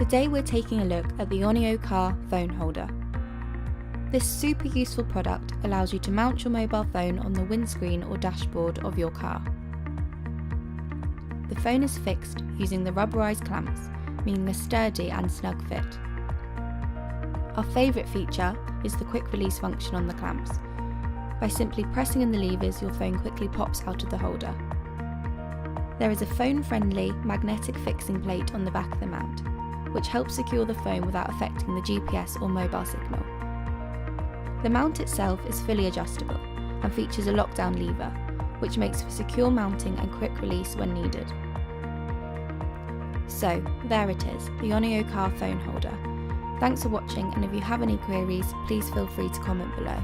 Today we're taking a look at the Oneo car phone holder. This super useful product allows you to mount your mobile phone on the windscreen or dashboard of your car. The phone is fixed using the rubberized clamps, meaning a sturdy and snug fit. Our favourite feature is the quick release function on the clamps. By simply pressing in the levers, your phone quickly pops out of the holder. There is a phone-friendly magnetic fixing plate on the back of the mount, which helps secure the phone without affecting the GPS or mobile signal. The mount itself is fully adjustable and features a lockdown lever, which makes for secure mounting and quick release when needed. So, there it is, the Oneo car phone holder. Thanks for watching, and if you have any queries, please feel free to comment below.